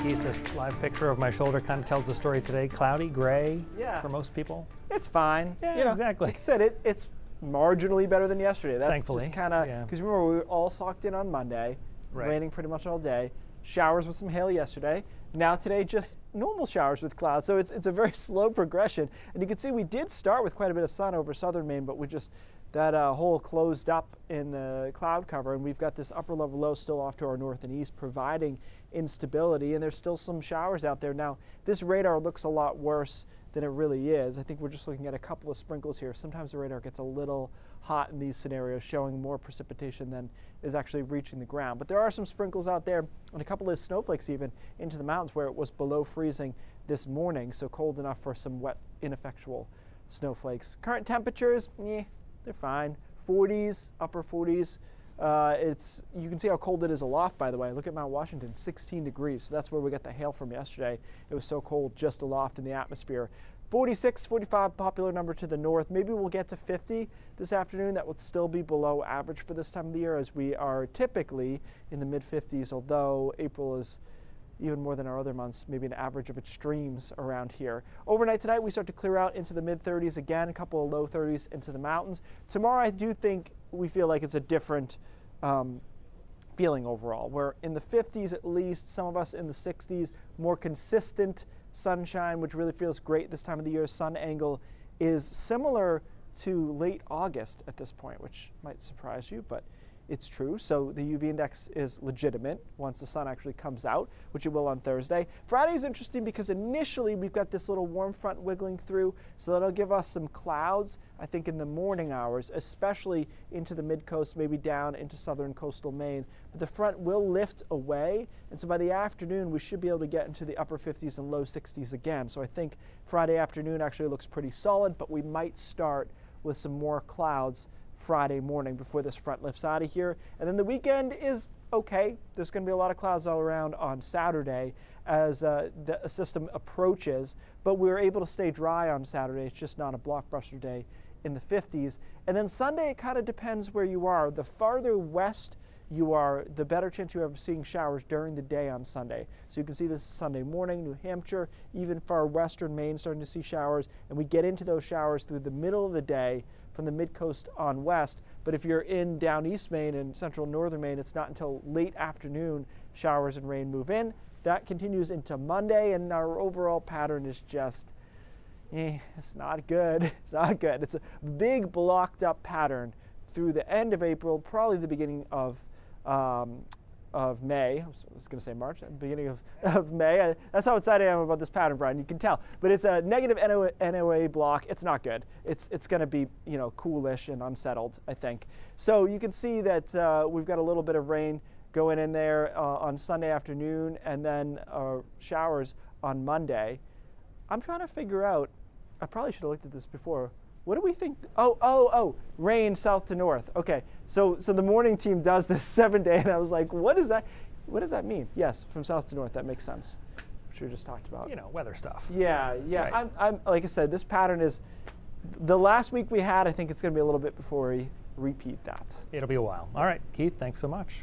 Keith, this live picture of my shoulder kind of tells the story today. Cloudy, gray for most people. It's fine. Yeah, exactly. Like I said, it's marginally better than yesterday. That's Thankfully, just kind of, because remember, we were all socked in on Monday, raining pretty much all day. Showers with some hail yesterday. Now today, just normal showers with clouds. So it's a very slow progression. And you can see we did start with quite a bit of sun over southern Maine, but we just, that hole closed up in the cloud cover, and we've got this upper level low still off to our north and east, providing instability, and there's still some showers out there. Now, this radar looks a lot worse than it really is. I think we're just looking at a couple of sprinkles here. Sometimes the radar gets a little hot in these scenarios, showing more precipitation than is actually reaching the ground. But there are some sprinkles out there, and a couple of snowflakes even into the mountains where it was below freezing this morning, so cold enough for some wet, ineffectual snowflakes. Current temperatures, they're fine. 40s, upper 40s. You can see how cold it is aloft, by the way. Look at Mount Washington, 16 degrees. So that's where we got the hail from yesterday. It was so cold just aloft in the atmosphere. 46, 45 popular number to the north. Maybe we'll get to 50 this afternoon. That would still be below average for this time of the year, as we are typically in the mid-50s, although April is even more than our other months, maybe an average of extremes around here. Overnight tonight, we start to clear out into the mid-30s again, a couple of low 30s into the mountains. Tomorrow, I do think we feel like it's a different feeling overall. We're in the 50s at least, some of us in the 60s, more consistent sunshine, which really feels great this time of the year. Sun angle is similar to late August at this point, which might surprise you, but it's true. So the UV index is legitimate once the sun actually comes out, which it will on Thursday. Friday is interesting because initially we've got this little warm front wiggling through, so that'll give us some clouds, I think, in the morning hours, especially into the mid-coast, maybe down into southern coastal Maine. But the front will lift away, and so by the afternoon we should be able to get into the upper 50s and low 60s again. So I think Friday afternoon actually looks pretty solid, but we might start with some more clouds Friday morning before this front lifts out of here. And then the weekend is okay. There's going to be a lot of clouds all around on Saturday as the system approaches, but we're able to stay dry on Saturday. It's just not a blockbuster day in the 50s. And then Sunday, it kind of depends where you are. The farther west you are, the better chance you have of seeing showers during the day on Sunday. So you can see this Sunday morning, New Hampshire, even far western Maine starting to see showers, and we get into those showers through the middle of the day from the mid-coast on west. But if you're in down east Maine and central northern Maine, it's not until late afternoon showers and rain move in. That continues into Monday, and our overall pattern is just, it's not good. It's not good. It's a big blocked up pattern through the end of April, probably the beginning of May. I was going to say March, beginning of May. That's how excited I am about this pattern, Brian. You can tell. But it's a negative NOA block. It's not good. It's going to be, coolish and unsettled, I think. So you can see that we've got a little bit of rain going in there on Sunday afternoon, and then showers on Monday. I'm trying to figure out, I probably should have looked at this before. What do we think? Oh, rain south to north. Okay, so the morning team does this 7-day, and I was like, what does that mean? Yes, from south to north, that makes sense, which we just talked about. Weather stuff. Yeah. Right. I'm like I said, this pattern is, the last week we had, I think it's going to be a little bit before we repeat that. It'll be a while. All right, Keith, thanks so much.